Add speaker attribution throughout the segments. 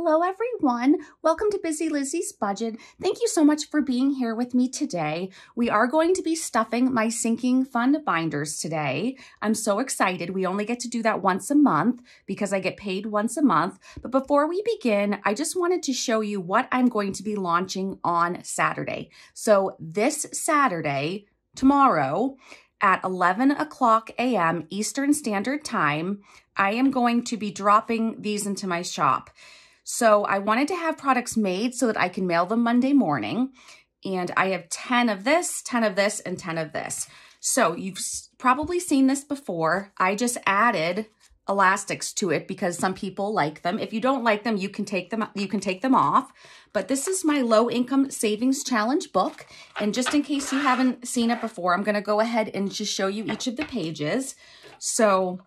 Speaker 1: Hello everyone. Welcome to Busy Lizzie's Budget. Thank you so much for being here with me today. We are going to be stuffing my sinking fund binders today. I'm so excited. We only get to do that once a month because I get paid once a month. But before we begin, I just wanted to show you what I'm going to be launching on Saturday. So this Saturday, tomorrow, at 11 o'clock a.m. Eastern Standard Time, I am going to be dropping these into my shop. So I wanted to have products made so that I can mail them Monday morning. And I have 10 of this, 10 of this, and 10 of this. So you've probably seen this before. I just added elastics to it because some people like them. If you don't like them, you can take them off. But this is my low income savings challenge book. And just in case you haven't seen it before, I'm going to go ahead and just show you each of the pages. So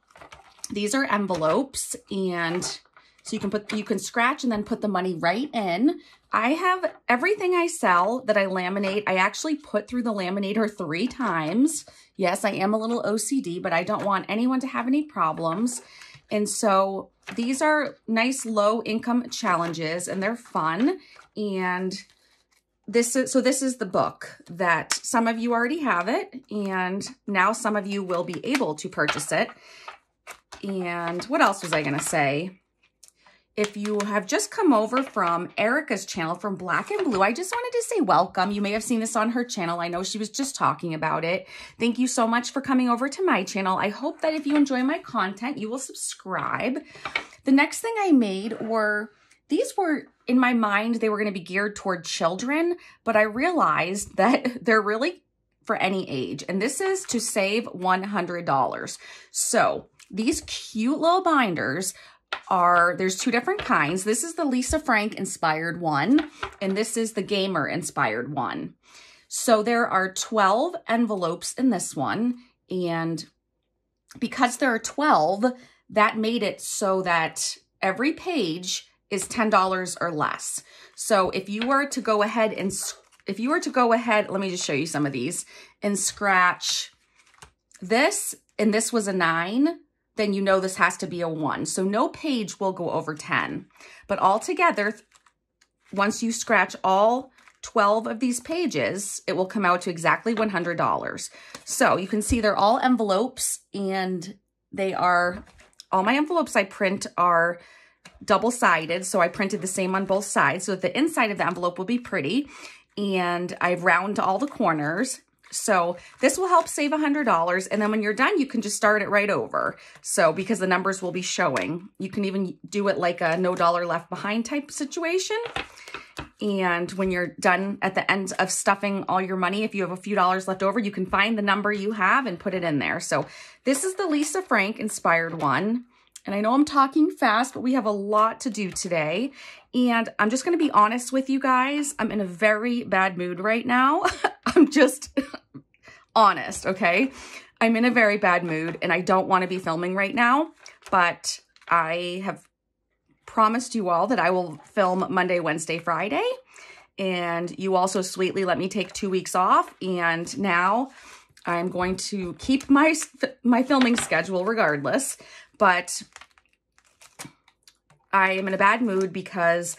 Speaker 1: these are envelopes, and so you can scratch and then put the money right in. I have everything I sell that I laminate. I actually put through the laminator 3 times. Yes, I am a little OCD, but I don't want anyone to have any problems. And so these are nice low income challenges and they're fun. And this is the book that some of you already have it, and now some of you will be able to purchase it. And what else was I going to say? If you have just come over from Erica's channel, from Black and Blue, I just wanted to say welcome. You may have seen this on her channel. I know she was just talking about it. Thank you so much for coming over to my channel. I hope that if you enjoy my content, you will subscribe. The next thing I made these were, in my mind, they were going to be geared toward children, but I realized that they're really for any age. And this is to save $100. So these cute little binders there's 2 different kinds. This is the Lisa Frank inspired one, and this is the gamer inspired one. So there are 12 envelopes in this one, and because there are 12, that made it so that every page is $10 or less. So if you were to go ahead, let me just show you some of these, and scratch this, and this was a 9, then you know this has to be a 1. So no page will go over 10. But altogether, once you scratch all 12 of these pages, it will come out to exactly $100. So you can see they're all envelopes, and all my envelopes I print are double-sided. So I printed the same on both sides so that the inside of the envelope will be pretty. And I've rounded all the corners. So this will help save $100. And then when you're done, you can just start it right over. So because the numbers will be showing, you can even do it like a no dollar left behind type situation. And when you're done at the end of stuffing all your money, if you have a few dollars left over, you can find the number you have and put it in there. So this is the Lisa Frank inspired one. And I know I'm talking fast, but we have a lot to do today. And I'm just going to be honest with you guys. I'm in a very bad mood right now. I'm just honest, okay? I'm in a very bad mood and I don't want to be filming right now, but I have promised you all that I will film Monday, Wednesday, Friday. And you also sweetly let me take 2 weeks off. And now I'm going to keep my filming schedule regardless. But I am in a bad mood because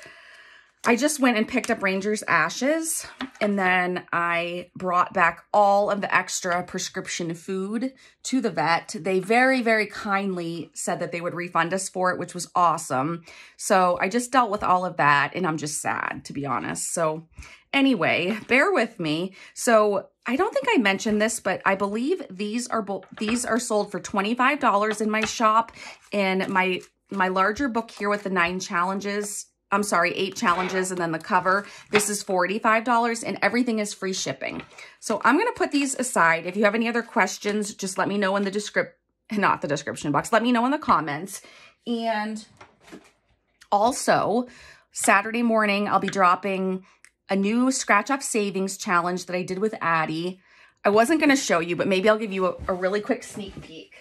Speaker 1: I just went and picked up Ranger's ashes, and then I brought back all of the extra prescription food to the vet. They very, very kindly said that they would refund us for it, which was awesome. So I just dealt with all of that, and I'm just sad, to be honest. So anyway, bear with me. So I don't think I mentioned this, but I believe these are sold for $25 in my shop, and my larger book here with the 8 challenges, and then the cover, this is $45, and everything is free shipping. So I'm going to put these aside. If you have any other questions, just let me know in the description box. Let me know in the comments. And also, Saturday morning, I'll be dropping a new scratch off savings challenge that I did with Addie. I wasn't going to show you, but maybe I'll give you a really quick sneak peek.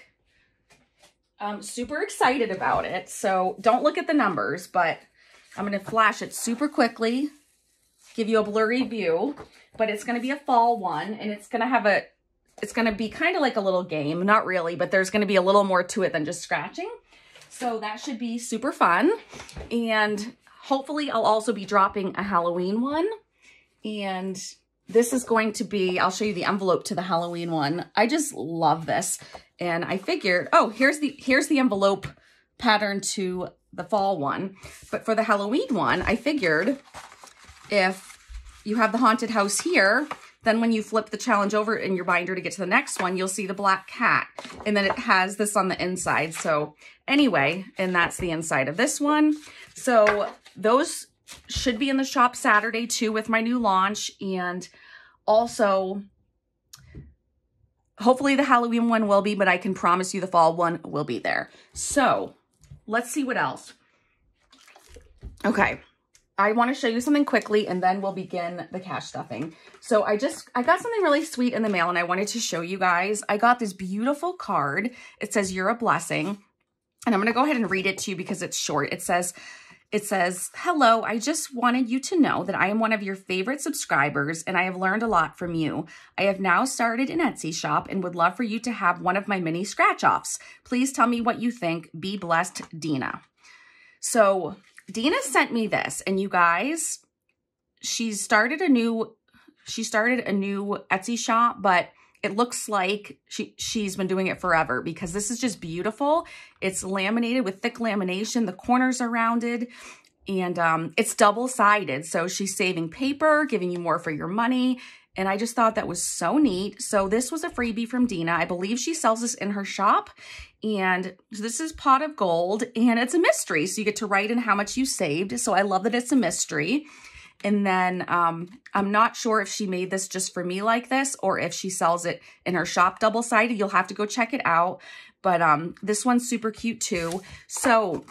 Speaker 1: I'm super excited about it. So don't look at the numbers, but I'm going to flash it super quickly, give you a blurry view, but it's going to be a fall one, and it's going to be kind of like a little game. Not really, but there's going to be a little more to it than just scratching. So that should be super fun. And hopefully I'll also be dropping a Halloween one. And this is going to be, I'll show you the envelope to the Halloween one. I just love this. And I figured, oh, here's the envelope pattern to the fall one. But for the Halloween one, I figured if you have the haunted house here, then when you flip the challenge over in your binder to get to the next one, you'll see the black cat. And then it has this on the inside. So anyway, and that's the inside of this one. So those should be in the shop Saturday too with my new launch. And also, hopefully the Halloween one will be, but I can promise you the fall one will be there. So let's see what else. Okay. I want to show you something quickly and then we'll begin the cash stuffing. So I got something really sweet in the mail and I wanted to show you guys. I got this beautiful card. It says, "You're a blessing." And I'm going to go ahead and read it to you because it's short. It says, "Hello, I just wanted you to know that I am one of your favorite subscribers and I have learned a lot from you. I have now started an Etsy shop and would love for you to have one of my mini scratch-offs. Please tell me what you think. Be blessed, Deena." So Deena sent me this, and you guys, she started a new Etsy shop, but it looks like she's been doing it forever because this is just beautiful. It's laminated with thick lamination. The corners are rounded and it's double-sided. So she's saving paper, giving you more for your money. And I just thought that was so neat. So this was a freebie from Deena. I believe she sells this in her shop. And this is Pot of Gold and it's a mystery. So you get to write in how much you saved. So I love that it's a mystery. And then I'm not sure if she made this just for me like this or if she sells it in her shop double-sided. You'll have to go check it out. But this one's super cute too. So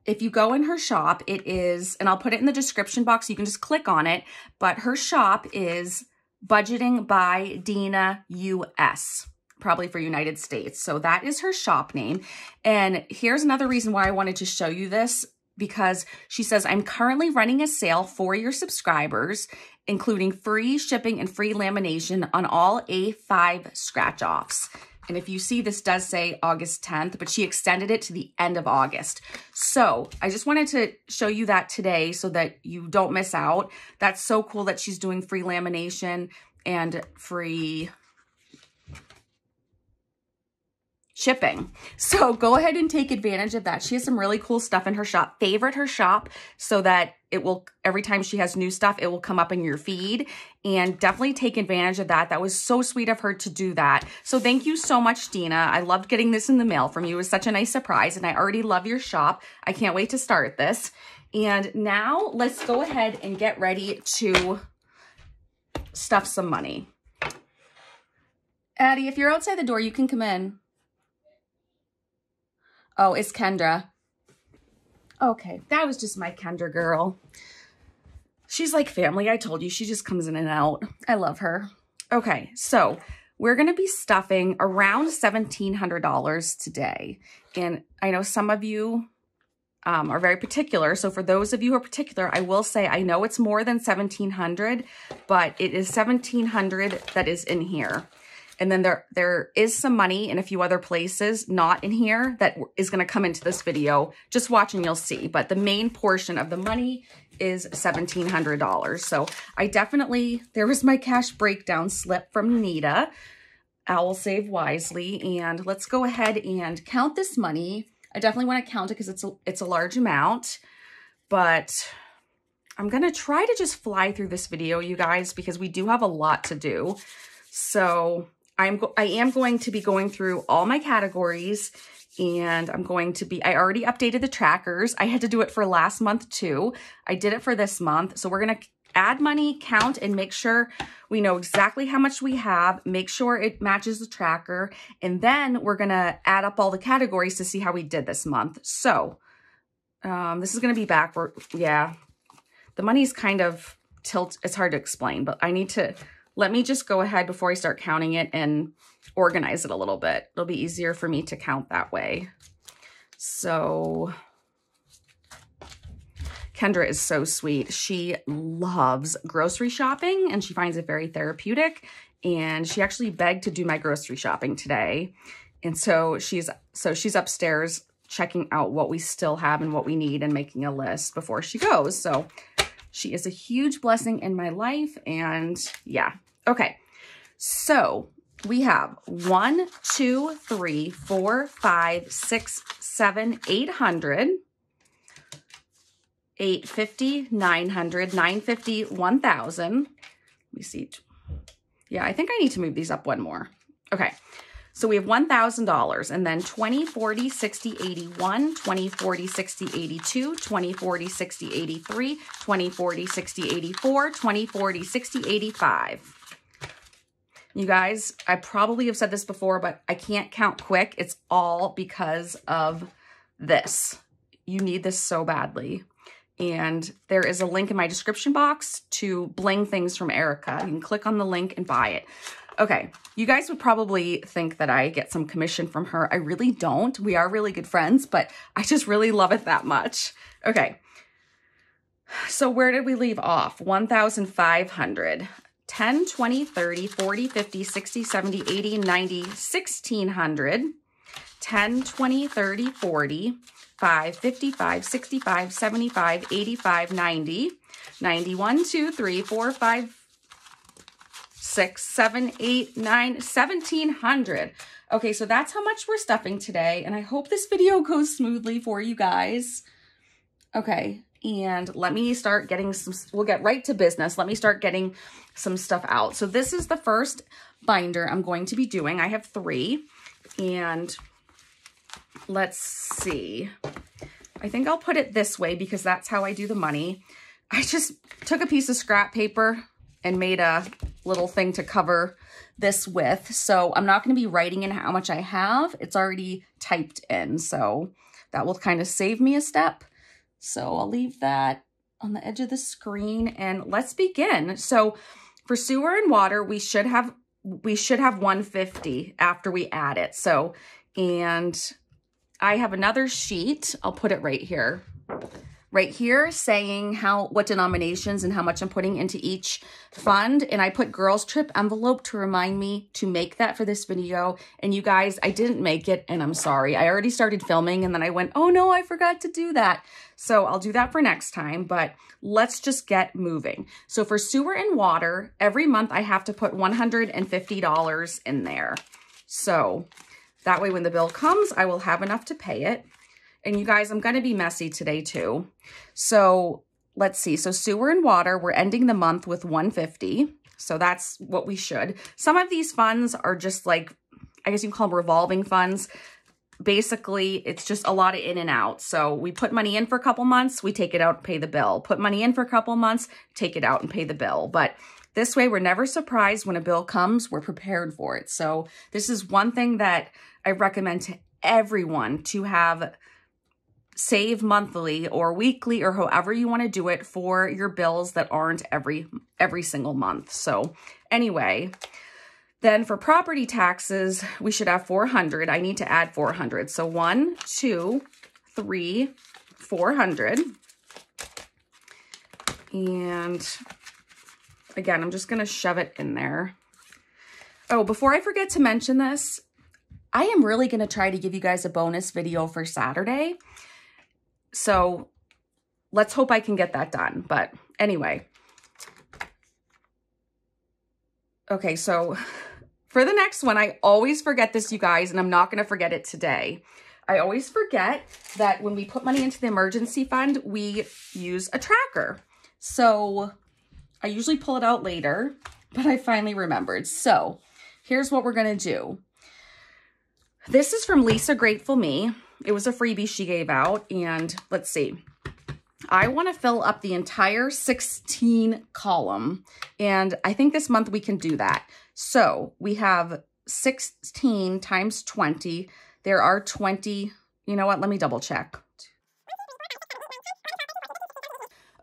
Speaker 1: if you go in her shop, it is, and I'll put it in the description box, you can just click on it, but her shop is Budgeting by Deena US, probably for United States. So that is her shop name. And here's another reason why I wanted to show you this, because she says, "I'm currently running a sale for your subscribers, including free shipping and free lamination on all A5 scratch-offs." And if you see, this does say August 10th, but she extended it to the end of August. So I just wanted to show you that today so that you don't miss out. That's so cool that she's doing free lamination and free shipping. So go ahead and take advantage of that. She has some really cool stuff in her shop. Favorite her shop so that it will, every time she has new stuff, it will come up in your feed, and definitely take advantage of that. That was so sweet of her to do that. So thank you so much, Deena. I loved getting this in the mail from you. It was such a nice surprise and I already love your shop. I can't wait to start this. And now let's go ahead and get ready to stuff some money. Addie, if you're outside the door, you can come in. Oh, it's Kendra. Okay, that was just my Kendra girl. She's like family. I told you, she just comes in and out. I love her. Okay, so we're going to be stuffing around $1,700 today. And I know some of you are very particular. So for those of you who are particular, I will say, I know it's more than 1,700, but it is 1,700 that is in here. And then there is some money in a few other places, not in here, that is going to come into this video. Just watch and you'll see. But the main portion of the money is $1,700. So I definitely, there was my cash breakdown slip from Nita. Owl Save Wisely. And let's go ahead and count this money. I definitely want to count it because it's a large amount. But I'm going to try to just fly through this video, you guys, because we do have a lot to do. So I am going to be going through all my categories, and I already updated the trackers. I had to do it for last month too. I did it for this month. So we're going to add money, count, and make sure we know exactly how much we have, make sure it matches the tracker. And then we're going to add up all the categories to see how we did this month. So this is going to be backward. Yeah, the money's kind of it's hard to explain, but let me just go ahead before I start counting it and organize it a little bit. It'll be easier for me to count that way. So Kendra is so sweet. She loves grocery shopping and she finds it very therapeutic. And she actually begged to do my grocery shopping today. And so she's upstairs checking out what we still have and what we need and making a list before she goes. So she is a huge blessing in my life. And yeah. Okay. So we have 1, 2, 3, 4, 5, 6, 7, 800, 850, 900, 950, 1,000. Let me see. Yeah, I think I need to move these up one more. Okay. So we have $1,000 and then 20, 40, 60, 81, 20, 40, 60, 82, 20, 40, 60, 83, 20, 40, 60, 84, 20, 40, 60, 85. You guys, I probably have said this before, but I can't count quick. It's all because of this. You need this so badly. And there is a link in my description box to Bling things from Erica. You can click on the link and buy it. Okay, you guys would probably think that I get some commission from her. I really don't. We are really good friends, but I just really love it that much. Okay, so where did we leave off? 1,500. 10, 20, 30, 40, 50, 60, 70, 80, 90, 1,600. 10, 20, 30, 40, 5, 55, 65, 75, 85, 90, 91, 2, 3, 4, 5, 6, 7, 8, 9, 1,700. Okay, so that's how much we're stuffing today. And I hope this video goes smoothly for you guys. Okay, and let me start getting some, we'll get right to business. Let me start getting some stuff out. So this is the first binder I'm going to be doing. I have 3, and let's see. I think I'll put it this way because that's how I do the money. I just took a piece of scrap paper and made a little thing to cover this with. So I'm not going to be writing in how much I have. It's already typed in. So that will kind of save me a step. So I'll leave that on the edge of the screen and let's begin. So for sewer and water, we should have 150 after we add it. So, and I have another sheet. I'll put it right here saying what denominations and how much I'm putting into each fund. And I put girls trip envelope to remind me to make that for this video. And you guys, I didn't make it and I'm sorry. I already started filming and then I went, oh no, I forgot to do that. So I'll do that for next time, but let's just get moving. So for sewer and water, every month I have to put $150 in there. So that way when the bill comes, I will have enough to pay it. And you guys, I'm going to be messy today too. So let's see. So sewer and water, we're ending the month with 150. So that's what we should. Some of these funds are just like, I guess you can call them revolving funds. Basically, it's just a lot of in and out. So we put money in for a couple months, we take it out and pay the bill. Put money in for a couple months, take it out and pay the bill. But this way, we're never surprised when a bill comes. We're prepared for it. So this is one thing that I recommend to everyone to have save monthly or weekly or however you want to do it for your bills that aren't every single month. So anyway, then for property taxes, we should have 400. I need to add 400. So 1, 2, 3, 400. And again, I'm just going to shove it in there. Oh, before I forget to mention this, I am really going to try to give you guys a bonus video for Saturday. So let's hope I can get that done. But anyway. Okay, so for the next one, I always forget this, you guys, and I'm not going to forget it today. I always forget that when we put money into the emergency fund, we use a tracker. So I usually pull it out later, but I finally remembered. So here's what we're going to do. This is from Lisa Grateful Me. It was a freebie she gave out. And let's see. I want to fill up the entire 16 column. And I think this month we can do that. So we have 16 times 20. There are 20. You know what? Let me double check.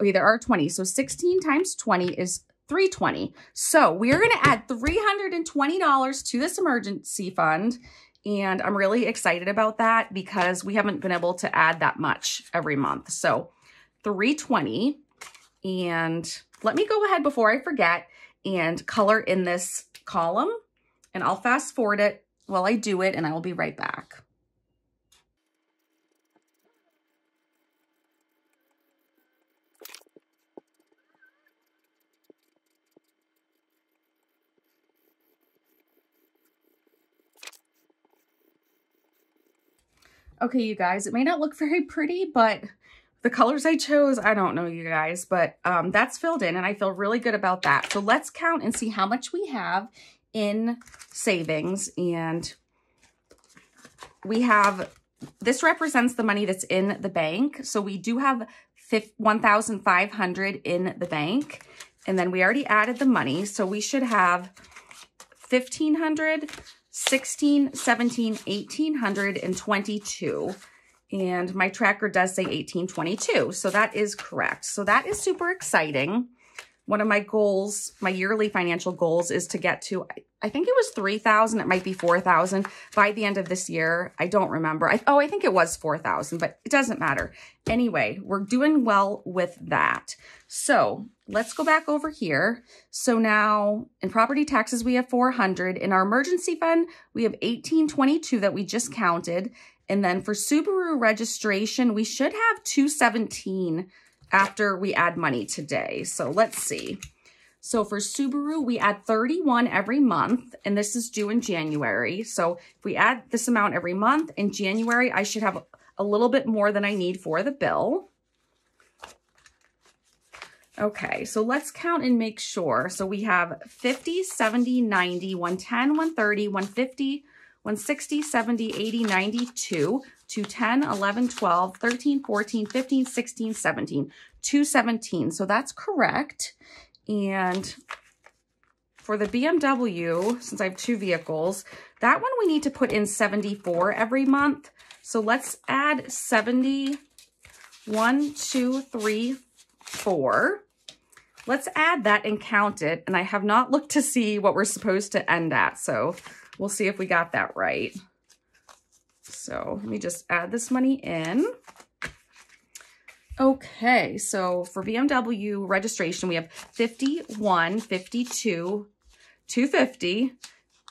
Speaker 1: Okay, there are 20. So 16 times 20 is 320. So we are going to add $320 to this emergency fund. And I'm really excited about that because we haven't been able to add that much every month. So 320. And let me go ahead before I forget and color in this column. And I'll fast forward it while I do it and I will be right back. Okay, you guys, it may not look very pretty, but the colors I chose, I don't know, you guys, but that's filled in and I feel really good about that. So let's count and see how much we have in savings. And we have, this represents the money that's in the bank. So we do have $1,500 in the bank. And then we already added the money. So we should have $1,500, $1,600, $1,700, $1,800, and $22. And my tracker does say 1822. So that is correct. So that is super exciting. One of my goals, my yearly financial goals, is to get to, I think it was 3,000. It might be 4,000 by the end of this year. I don't remember. I think it was 4,000, but it doesn't matter. Anyway, we're doing well with that. So let's go back over here. So now in property taxes, we have 400. In our emergency fund, we have 1822 that we just counted. And then for Subaru registration, we should have 217 after we add money today. So let's see. So for Subaru, we add 31 every month, and this is due in January. So if we add this amount every month, in January, I should have a little bit more than I need for the bill. Okay, so let's count and make sure. So we have 50, 70, 90, 110, 130, 150, 160, 70, 80, 92, 210, 11, 12, 13, 14, 15, 16, 17, 217. So that's correct. And for the BMW, since I have two vehicles, that one we need to put in 74 every month. So let's add 70, 1, 2, 3, 4. Let's add that and count it. And I have not looked to see what we're supposed to end at. So we'll see if we got that right. So let me just add this money in. Okay, so for BMW registration, we have 51, 52, 250,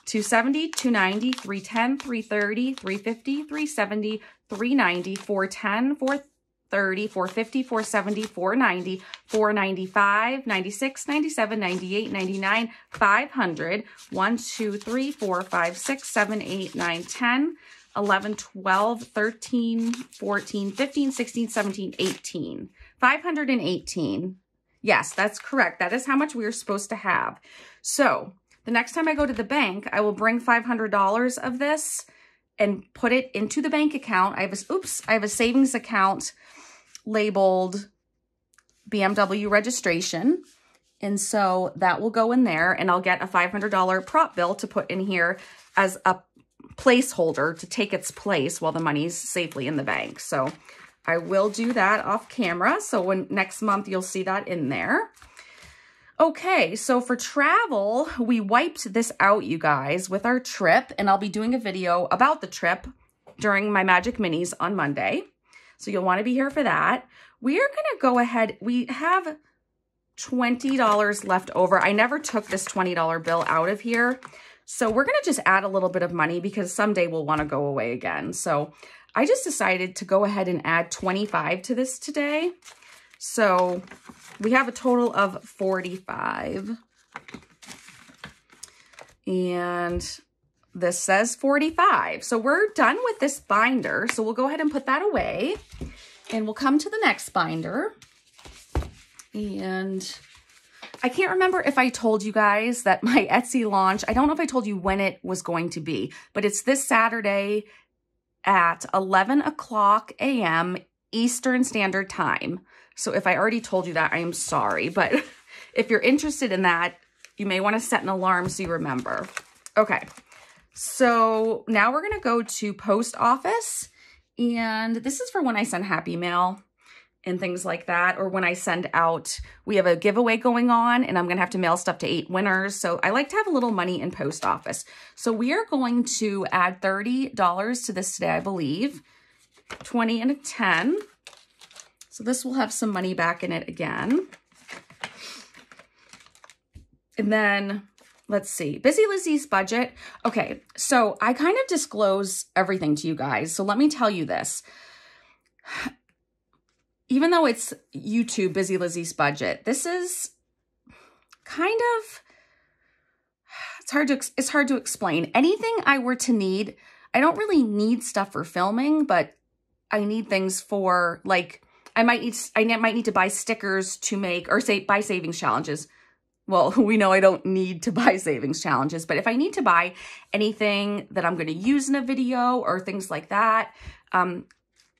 Speaker 1: 270, 290, 310, 330, 350, 370, 390, 410, 430, 450, 470, 490, 495, 96, 97, 98, 99, 500, 1, 2, 3, 4, 5, 6, 7, 8, 9, 10, 11, 12, 13, 14, 15, 16, 17, 18. 518. Yes, that's correct. That is how much we are supposed to have. So the next time I go to the bank, I will bring $500 of this and put it into the bank account. I have a savings account labeled BMW registration. And so that will go in there, and I'll get a $500 prop bill to put in here as a placeholder to take its place while the money's safely in the bank. So I will do that off camera. So when next month you'll see that in there. Okay, so for travel, we wiped this out, you guys, with our trip, and I'll be doing a video about the trip during my Magic Minis on Monday. So you'll want to be here for that. We are going to go ahead. We have $20 left over. I never took this $20 bill out of here. So we're going to just add a little bit of money because someday we'll want to go away again. So I just decided to go ahead and add 25 to this today. So we have a total of 45. And this says 45. So we're done with this binder. So we'll go ahead and put that away. And we'll come to the next binder. And I can't remember if I told you guys that my Etsy launch, I don't know if I told you when it was going to be, but it's this Saturday at 11 o'clock a.m. Eastern Standard Time. So if I already told you that, I am sorry. But if you're interested in that, you may want to set an alarm so you remember. Okay, so now we're going to go to post office. And this is for when I send Happy Mail and things like that, or when I send out, we have a giveaway going on and I'm gonna have to mail stuff to 8 winners. So I like to have a little money in post office. So we are going to add $30 to this today, I believe. 20 and a 10. So this will have some money back in it again. And then let's see, Busy Lizzie's budget. Okay, so I kind of disclose everything to you guys. So let me tell you this. Even though it's YouTube, Busy Lizzie's budget, this is kind of, it's hard to explain. Anything I were to need, I don't really need stuff for filming, but I need things for, like, I might need to buy stickers to make, or say buy savings challenges. Well, we know I don't need to buy savings challenges, but if I need to buy anything that I'm going to use in a video or things like that,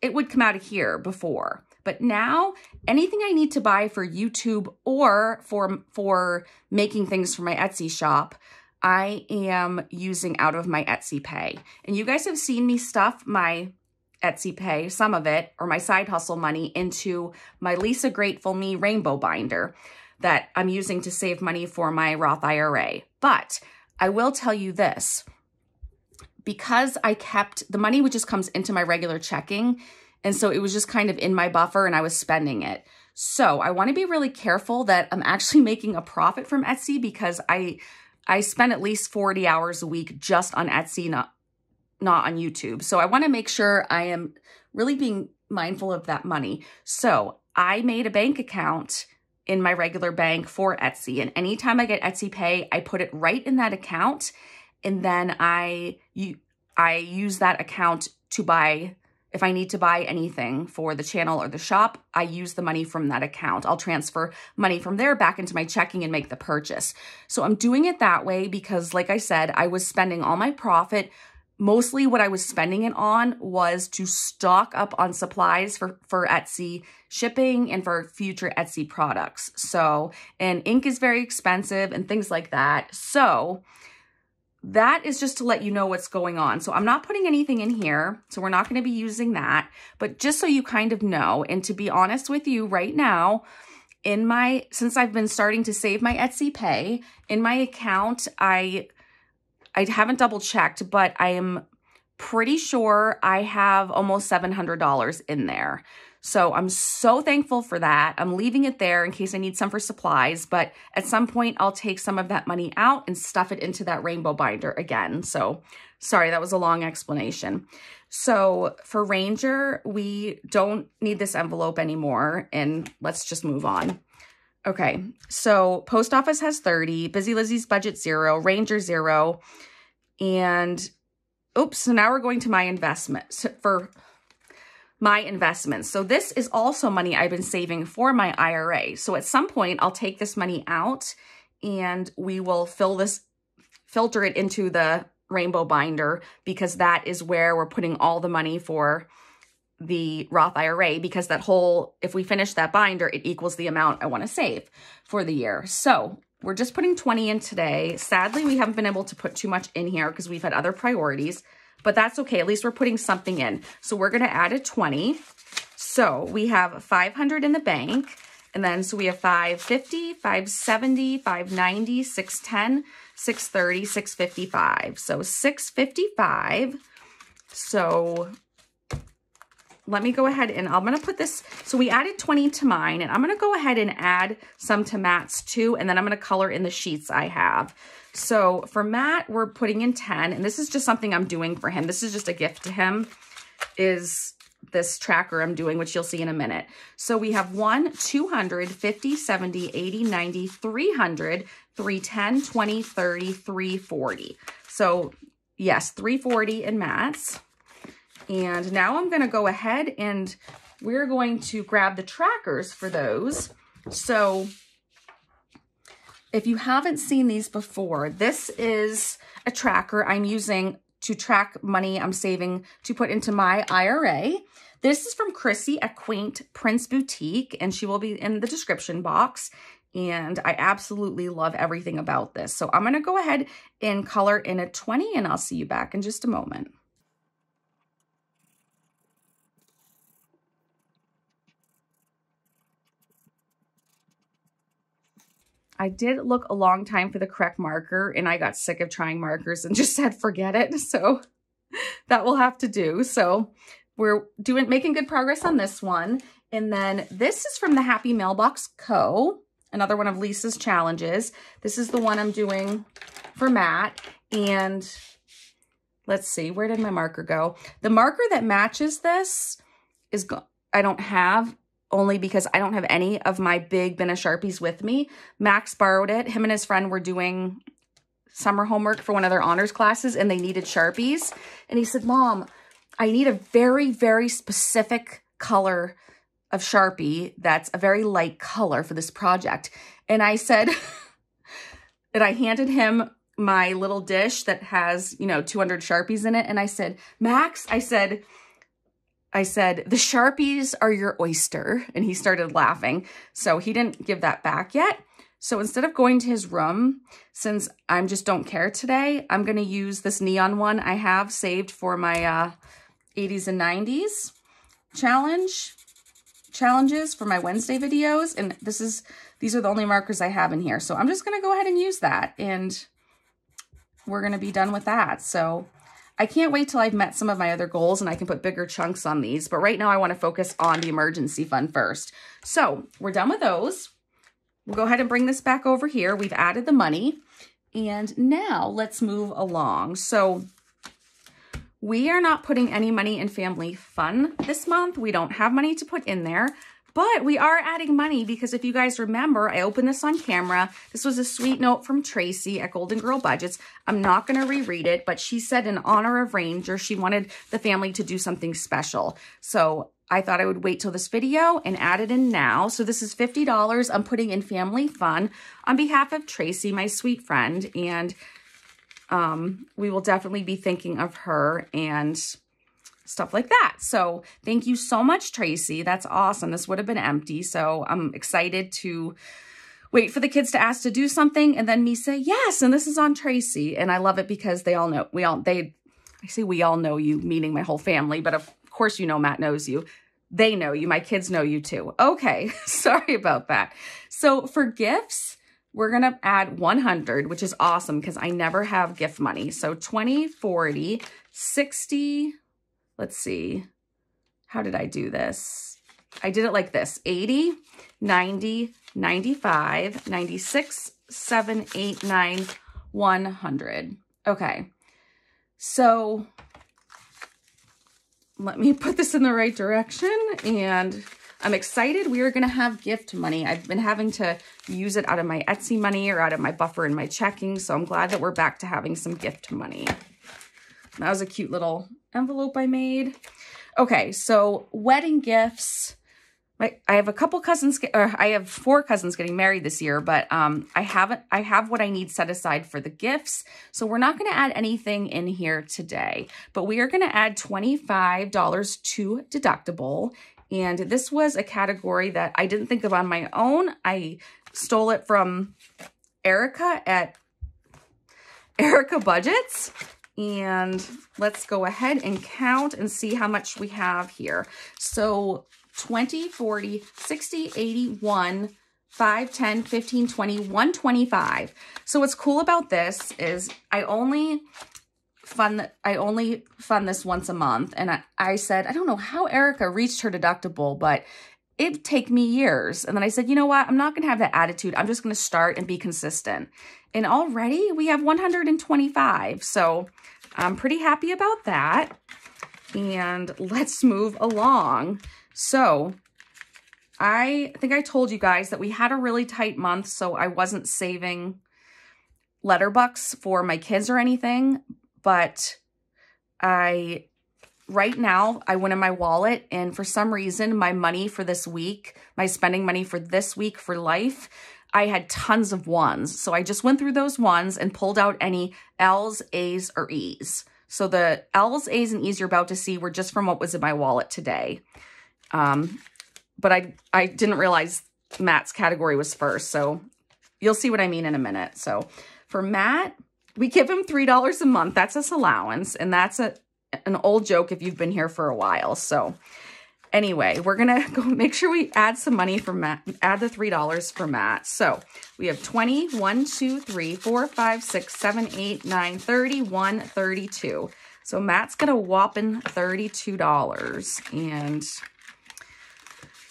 Speaker 1: it would come out of here before. But now, anything I need to buy for YouTube or for making things for my Etsy shop, I am using out of my Etsy Pay. And you guys have seen me stuff my Etsy Pay, some of it, or my side hustle money into my Lisa Grateful Me rainbow binder that I'm using to save money for my Roth IRA. But I will tell you this, because I kept, the money which just comes into my regular checking, and so it was just kind of in my buffer and I was spending it. So I want to be really careful that I'm actually making a profit from Etsy, because I spend at least 40 hours a week just on Etsy, not on YouTube. So I want to make sure I am really being mindful of that money. So I made a bank account in my regular bank for Etsy. And anytime I get Etsy Pay, I put it right in that account. And then I use that account to buy, if I need to buy anything for the channel or the shop, I use the money from that account. I'll transfer money from there back into my checking and make the purchase. So I'm doing it that way because, like I said, I was spending all my profit. Mostly what I was spending it on was to stock up on supplies for Etsy shipping and for future Etsy products. So, and ink is very expensive and things like that. So that is just to let you know what's going on. So I'm not putting anything in here, so we're not going to be using that, but just so you kind of know, and to be honest with you right now, since I've been starting to save my Etsy Pay, in my account, I haven't double checked, but I am pretty sure I have almost $700 in there. So I'm so thankful for that. I'm leaving it there in case I need some for supplies, but at some point I'll take some of that money out and stuff it into that rainbow binder again. So sorry, that was a long explanation. So for Ranger, we don't need this envelope anymore, and let's just move on. Okay, so Post Office has 30, Busy Lizzie's Budget 0, Ranger 0, and oops, so now we're going to my investments for my investments. So this is also money I've been saving for my IRA. So at some point I'll take this money out and we will filter it into the rainbow binder, because that is where we're putting all the money for the Roth IRA, because that whole, if we finish that binder, it equals the amount I want to save for the year. So we're just putting 20 in today. Sadly, we haven't been able to put too much in here because we've had other priorities, but that's okay. At least we're putting something in. So we're going to add a 20. So we have 500 in the bank. And then, so we have 550, 570, 590, 610, 630, 655. So 655. So let me go ahead and I'm going to put this, so we added 20 to mine, and I'm going to go ahead and add some to Matt's too, and then I'm going to color in the sheets I have. So for Matt, we're putting in 10, and this is just something I'm doing for him. This is just a gift to him, is this tracker I'm doing, which you'll see in a minute. So we have 1, 200, 50, 70, 80, 90, 300, 310, 20, 30, 340. So yes, 340 in Matt's. And now I'm going to go ahead and we're going to grab the trackers for those. So if you haven't seen these before, this is a tracker I'm using to track money I'm saving to put into my IRA. This is from Chrissy at Quaint Prince Boutique, and she will be in the description box. And I absolutely love everything about this. So I'm going to go ahead and color in a 20, and I'll see you back in just a moment. I did look a long time for the correct marker, and I got sick of trying markers and just said, forget it. So that will have to do. So we're making good progress on this one. And then this is from the Happy Mailbox Co., another one of Lisa's challenges. This is the one I'm doing for Matt. And let's see, where did my marker go? The marker that matches this is, I don't have, only because I don't have any of my big bin of Sharpies with me. Max borrowed it. Him and his friend were doing summer homework for one of their honors classes, and they needed Sharpies. And he said, Mom, I need a very, very specific color of Sharpie that's a very light color for this project. And I said, and I handed him my little dish that has, you know, 200 Sharpies in it. And I said, Max, I said, the Sharpies are your oyster. And he started laughing. So he didn't give that back yet. So instead of going to his room, since I just don't care today, I'm going to use this neon one I have saved for my 80s and 90s challenges for my Wednesday videos. And these are the only markers I have in here. So I'm just going to go ahead and use that. And we're going to be done with that. So I can't wait till I've met some of my other goals and I can put bigger chunks on these. But right now I want to focus on the emergency fund first. So we're done with those. We'll go ahead and bring this back over here. We've added the money. And now let's move along. So we are not putting any money in family fun this month. We don't have money to put in there. But we are adding money because if you guys remember, I opened this on camera. This was a sweet note from Tracy at Golden Girl Budgets. I'm not going to reread it, but she said in honor of Ranger, she wanted the family to do something special. So I thought I would wait till this video and add it in now. So this is $50 I'm putting in family fun on behalf of Tracy, my sweet friend. And we will definitely be thinking of her and stuff like that. So thank you so much, Tracy. That's awesome. This would have been empty. So I'm excited to wait for the kids to ask to do something and then me say, yes, and this is on Tracy. And I love it because they all know, I say we all know you, meaning my whole family, but of course, you know, Matt knows you. They know you. My kids know you too. Okay. Sorry about that. So for gifts, we're going to add 100, which is awesome because I never have gift money. So 20, 40, 60, let's see. How did I do this? I did it like this. 80, 90, 95, 96, 7, 8, 9, 100. Okay. So let me put this in the right direction. And I'm excited. We are going to have gift money. I've been having to use it out of my Etsy money or out of my buffer in my checking. So I'm glad that we're back to having some gift money. That was a cute little envelope I made. Okay, so wedding gifts. I have a couple cousins, or I have 4 cousins getting married this year, but I have what I need set aside for the gifts. So we're not going to add anything in here today, but we are going to add $25 to deductible. And this was a category that I didn't think of on my own. I stole it from Erica at Erica Budgets. And let's go ahead and count and see how much we have here. So 20, 40, 60, 81, 5, 10, 15, 20, 125. So what's cool about this is I only fund this once a month. And I said, I don't know how Erica reached her deductible, but it'd take me years. And then I said, you know what? I'm not going to have that attitude. I'm just going to start and be consistent. And already we have 125. So I'm pretty happy about that. And let's move along. So I think I told you guys that we had a really tight month, so I wasn't saving letterbucks for my kids or anything, but right now I went in my wallet and for some reason my money for this week, my spending money for this week for life, I had tons of ones. So I just went through those ones and pulled out any L's, A's, or E's. So the L's, A's, and E's you're about to see were just from what was in my wallet today. But I didn't realize Matt's category was first. So you'll see what I mean in a minute. So for Matt, we give him $3 a month. That's his allowance. And that's an old joke if you've been here for a while. So anyway, we're going to go make sure we add some money for Matt, add the $3 for Matt. So we have 20, 1, 2, 3, 4, 5, 6, 7, 8, 9, 31, 32. So Matt's got a whopping $32 and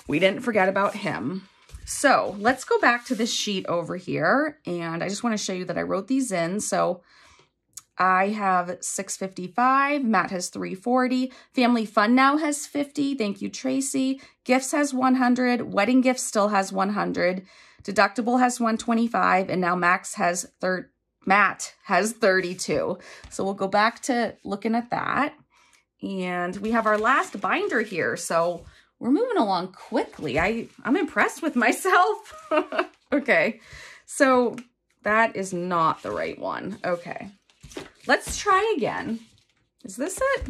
Speaker 1: we didn't forget about him. So let's go back to this sheet over here. And I just want to show you that I wrote these in. So I have 655. Matt has 340. Family Fun now has 50. Thank you, Tracy. Gifts has 100. Wedding Gifts still has 100. Deductible has 125. And now Matt has 32. So we'll go back to looking at that. And we have our last binder here. So we're moving along quickly. I'm impressed with myself. Okay, so that is not the right one. Okay, let's try again. Is this it?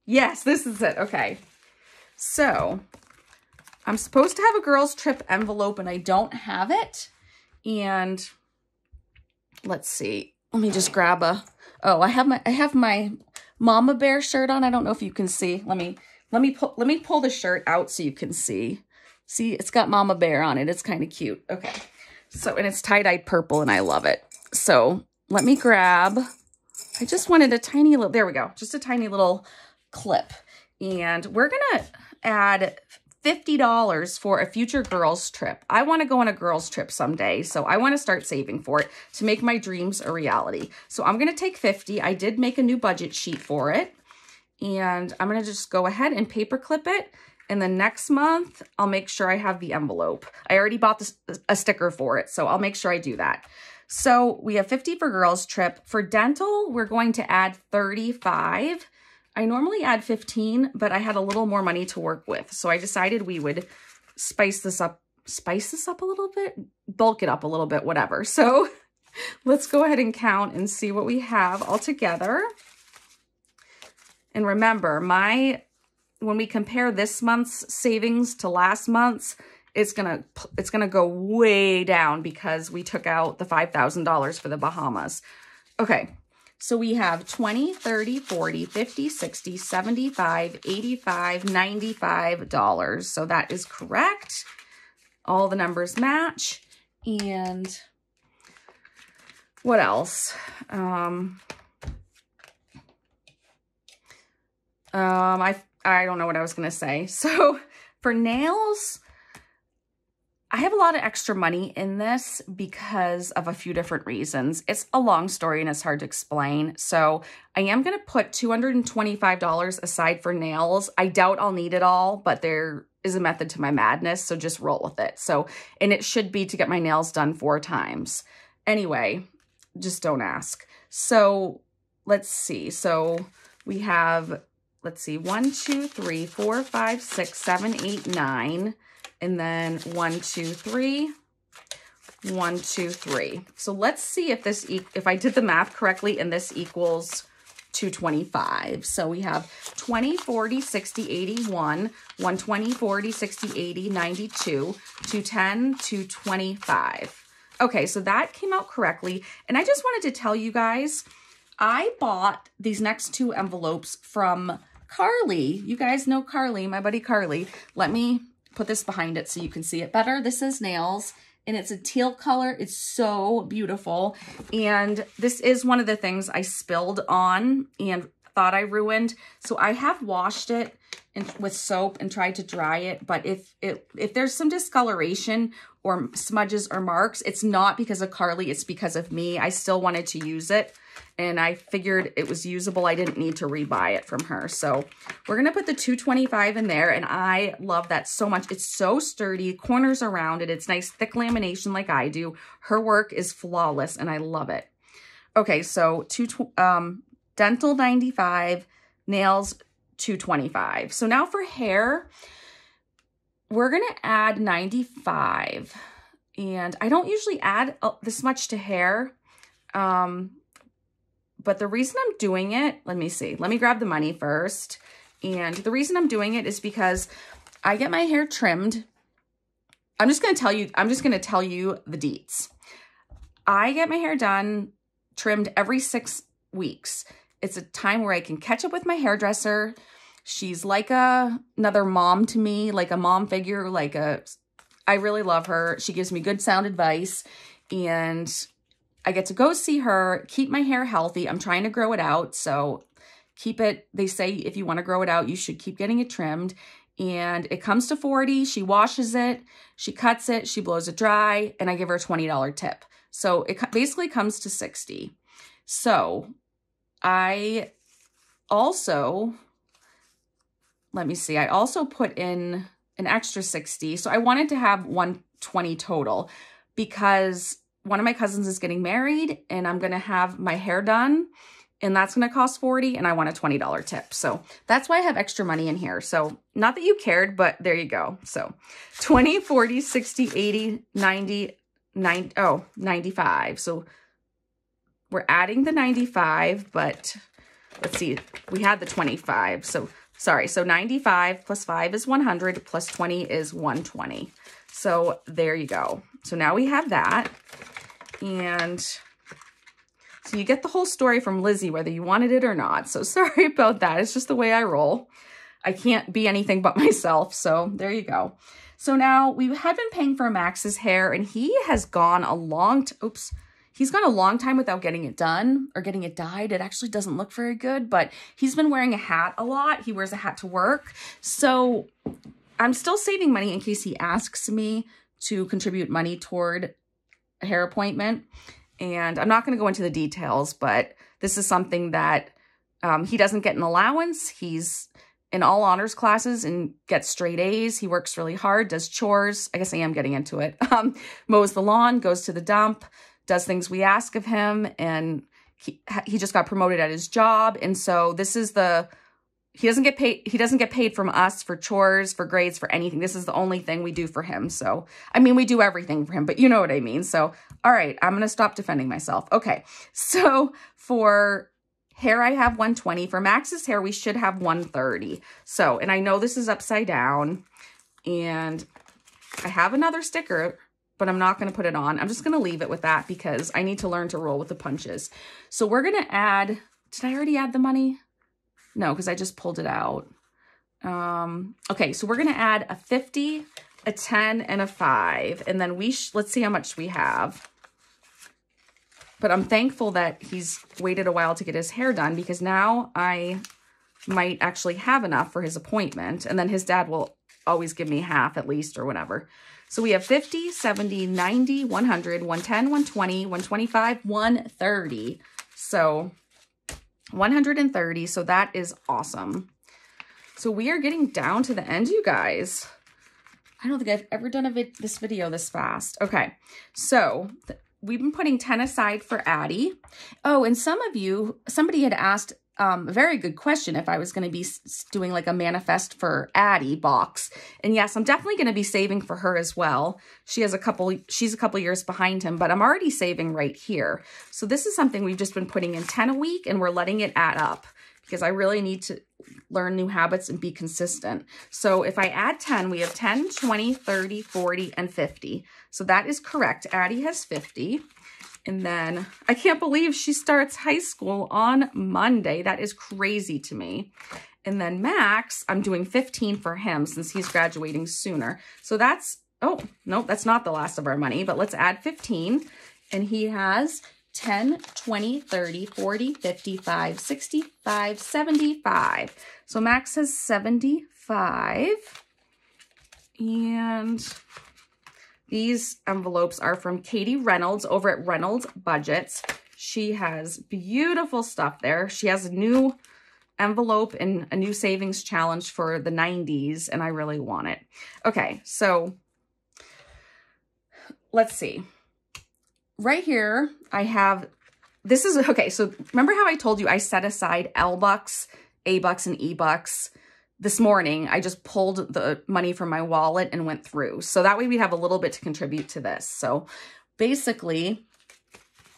Speaker 1: Yes, this is it. Okay, so I'm supposed to have a girls' trip envelope and I don't have it. And let's see. Let me just grab a, oh, I have my Mama Bear shirt on. I don't know if you can see. Let me pull the shirt out so you can see. See, it's got Mama Bear on it. It's kind of cute. Okay. So, and it's tie-dyed purple and I love it. So let me grab, I just wanted a tiny little, there we go. Just a tiny little clip. And we're going to add $50 for a future girls trip. I want to go on a girls trip someday, so I want to start saving for it to make my dreams a reality. So I'm going to take 50. I did make a new budget sheet for it, and I'm going to just go ahead and paper clip it. And then next month, I'll make sure I have the envelope. I already bought a sticker for it, so I'll make sure I do that. So we have 50 for girls trip. For dental, we're going to add 35. I normally add 15, but I had a little more money to work with. So I decided we would spice this up a little bit, bulk it up a little bit, whatever. So let's go ahead and count and see what we have all together. And remember, when we compare this month's savings to last month's, it's gonna go way down because we took out the $5,000 for the Bahamas. Okay. So we have 20, 30, 40, 50, 60, 75, 85, $95. So that is correct. All the numbers match. And what else? I don't know what I was going to say. So for nails, I have a lot of extra money in this because of a few different reasons. It's a long story and it's hard to explain. So I am going to put $225 aside for nails. I doubt I'll need it all, but there is a method to my madness. So just roll with it. So, and it should be to get my nails done 4 times. Anyway, just don't ask. So let's see. So we have, let's see, 1, 2, 3, 4, 5, 6, 7, 8, 9. And then 1, 2, 3, 1, 2, 3. So let's see if if I did the math correctly and this equals 225. So we have 20, 40, 60, 81, 120, 40, 60, 80, 92, 210, 225. Okay, so that came out correctly. And I just wanted to tell you guys, I bought these next 2 envelopes from Carly. You guys know Carly, my buddy Carly. Let me put this behind it so you can see it better. This is nails and it's a teal color. It's so beautiful. And this is one of the things I spilled on and thought I ruined. So I have washed it with soap and tried to dry it. But if there's some discoloration or smudges or marks, it's not because of Carly, it's because of me. I still wanted to use it and I figured it was usable. I didn't need to rebuy it from her. So we're going to put the 225 in there. And I love that so much. It's so sturdy, corners around it. It's nice thick lamination like I do. Her work is flawless and I love it. Okay, so dental 95, nails 225. So now for hair, we're going to add 95. And I don't usually add this much to hair. But the reason I'm doing it, let me see. Let me grab the money first. And the reason I'm doing it is because I get my hair trimmed. I'm just going to tell you the deets. I get my hair done, trimmed every 6 weeks. It's a time where I can catch up with my hairdresser. She's like another mom to me, like a mom figure, I really love her. She gives me good sound advice and I get to go see her, keep my hair healthy. I'm trying to grow it out. So keep it. They say if you want to grow it out, you should keep getting it trimmed. And it comes to 40. She washes it. She cuts it. She blows it dry. And I give her a $20 tip. So it basically comes to 60. So I also, let me see. I also put in an extra 60. So I wanted to have 120 total because one of my cousins is getting married and I'm going to have my hair done and that's going to cost $40, and I want a $20 tip. So that's why I have extra money in here. So not that you cared, but there you go. So 20, 40, 60, 80, 90, 95. So we're adding the 95, but let's see, we had the 25. So sorry, so 95 plus 5 is 100, plus 20 is 120. So there you go. So now we have that. And so you get the whole story from Lizzy, whether you wanted it or not. So sorry about that. It's just the way I roll. I can't be anything but myself. So there you go. So now we had been paying for Max's hair, and he has gone a long he's gone a long time without getting it done or getting it dyed. It actually doesn't look very good, but he's been wearing a hat a lot. He wears a hat to work. So I'm still saving money in case he asks me to contribute money toward a hair appointment. And I'm not going to go into the details, but this is something that he doesn't get an allowance. He's in all honors classes and gets straight A's. He works really hard, does chores. I guess I am getting into it. Mows the lawn, goes to the dump, does things we ask of him. And he just got promoted at his job. And so this is he doesn't get paid. He doesn't get paid from us for chores, for grades, for anything. This is the only thing we do for him. So, I mean, we do everything for him, but you know what I mean. So, all right, I'm going to stop defending myself. Okay. So for hair, I have 120. For Max's hair, we should have 130. So, and I know this is upside down, and I have another sticker, but I'm not going to put it on. I'm just going to leave it with that because I need to learn to roll with the punches. So we're going to add, did I already add the money? No, because I just pulled it out. Okay, so we're going to add a 50, a 10, and a 5. And then let's see how much we have. But I'm thankful that he's waited a while to get his hair done, because now I might actually have enough for his appointment. And then his dad will always give me half at least or whatever. So we have 50, 70, 90, 100, 110, 120, 125, 130. So 130. So that is awesome. So we are getting down to the end, you guys. I don't think I've ever done this video this fast. Okay. So we've been putting 10 aside for Addie. Oh, and somebody had asked a very good question if I was going to be doing like a manifest for Addie box. And yes, I'm definitely going to be saving for her as well. She's a couple years behind him, but I'm already saving right here. So this is something we've just been putting in 10 a week, and we're letting it add up because I really need to learn new habits and be consistent. So if I add 10, we have 10, 20, 30, 40, and 50. So that is correct. Addie has 50. And then I can't believe she starts high school on Monday. That is crazy to me. And then Max, I'm doing 15 for him since he's graduating sooner. So that's, oh, no, that's not the last of our money, but let's add 15. And he has 10, 20, 30, 40, 55, 65, 75. So Max has 75. And these envelopes are from Katie Reynolds over at Reynolds Budgets. She has beautiful stuff there. She has a new envelope and a new savings challenge for the 90s, and I really want it. Okay, so let's see. Right here, I have, okay, so remember how I told you I set aside L-Bucks, A-Bucks, and E-Bucks? This morning, I just pulled the money from my wallet and went through. So that way we have a little bit to contribute to this. So basically,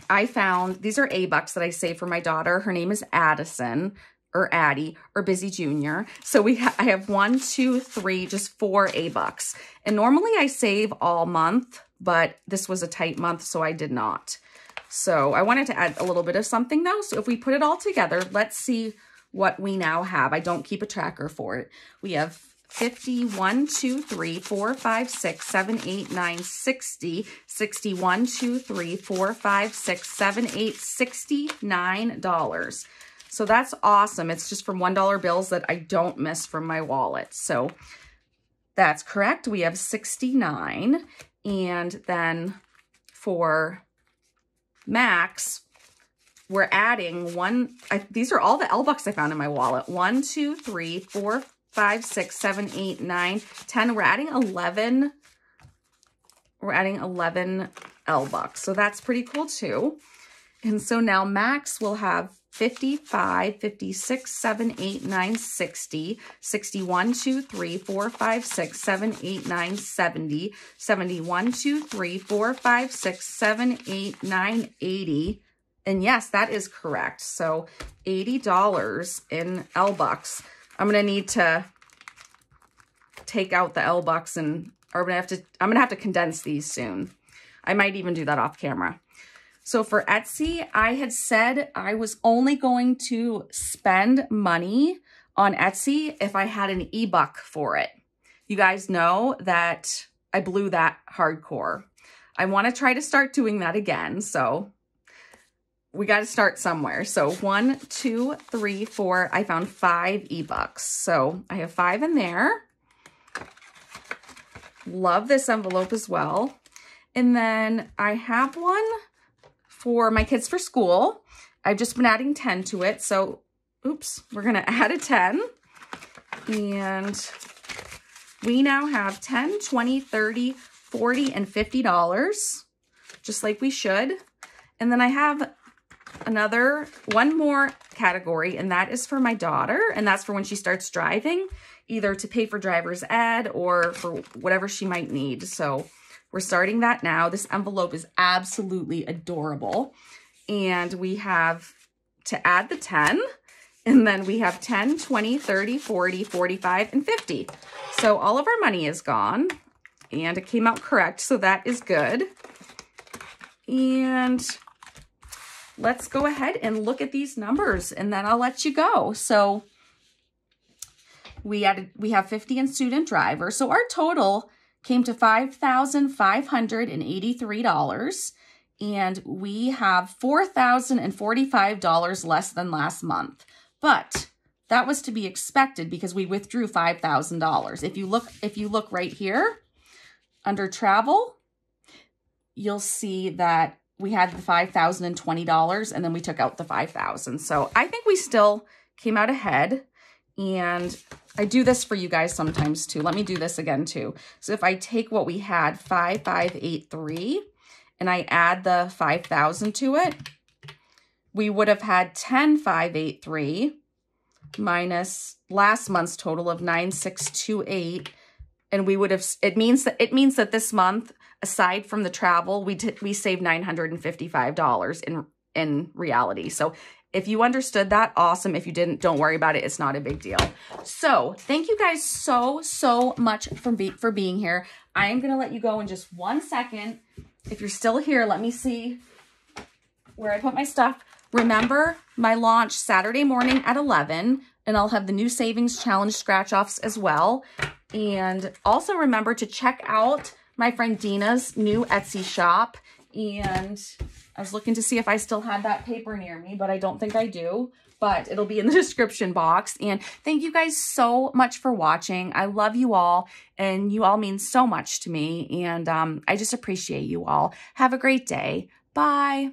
Speaker 1: I found, these are A-Bucks that I saved for my daughter. Her name is Addison, or Addie, or Busy Junior. So I have 1, 2, 3, just 4 A-Bucks. And normally I save all month, but this was a tight month, so I did not. So I wanted to add a little bit of something though. So if we put it all together, let's see what we now have. I don't keep a tracker for it. We have 50, 1, 2, 3, 4, 5, 6, 7, 8, 9, 60, 61, 2, 3, 4, 5, 6, 7, 8, $69. So that's awesome. It's just from $1 bills that I don't miss from my wallet. So that's correct. We have 69. And then for Max, we're adding these are all the L-Bucks I found in my wallet. 1, 2, 3, 4, 5, 6, 7, 8, 9, 10. We're adding 11. We're adding 11 L-Bucks. So that's pretty cool too. And so now Max will have 55, 56, 7, 8, 9, 60, 61, 2, 3, 4, 5, 6, 7, 8, 9, 70, 71, 2, 3, 4, 5, 6, 7, 8, 9, 80. And yes, that is correct. So $80 in L-Bucks. I'm going to need to take out the L-Bucks and I'm going to have to condense these soon. I might even do that off camera. So for Etsy, I had said I was only going to spend money on Etsy if I had an e-buck for it. You guys know that I blew that hardcore. I want to try to start doing that again. So we got to start somewhere. So 1, 2, 3, 4, I found 5 e-bucks. So I have 5 in there. Love this envelope as well. And then I have one for my kids for school. I've just been adding 10 to it. So, oops, we're going to add a 10. And we now have 10, 20, 30, 40, and $50, just like we should. And then I have one more category, and that is for my daughter. And that's for when she starts driving, either to pay for driver's ed or for whatever she might need. So we're starting that now. This envelope is absolutely adorable. And we have to add the 10. And then we have 10, 20, 30, 40, 45, and 50. So all of our money is gone. And it came out correct, so that is good. And let's go ahead and look at these numbers, and then I'll let you go. So we have 50 in student driver. So our total came to $5,583, and we have $4,045 less than last month. But that was to be expected because we withdrew $5,000. If you look right here under travel, you'll see that we had the $5,020 and then we took out the $5,000. So I think we still came out ahead. And I do this for you guys sometimes too. Let me do this again too. So if I take what we had, 5,583, and I add the 5,000 to it, we would have had 10,583 minus last month's total of 9,628, and we would have. It means that this month, aside from the travel, we saved $955 in reality. So if you understood that, awesome. If you didn't, don't worry about it. It's not a big deal. So thank you guys so much for being here. I am going to let you go in just 1 second. If you're still here, let me see where I put my stuff. Remember my launch Saturday morning at 11, and I'll have the new savings challenge scratch-offs as well. And also remember to check out my friend Deena's new Etsy shop. And I was looking to see if I still had that paper near me, but I don't think I do. But it'll be in the description box. And thank you guys so much for watching. I love you all, and you all mean so much to me. And I just appreciate you all. Have a great day. Bye.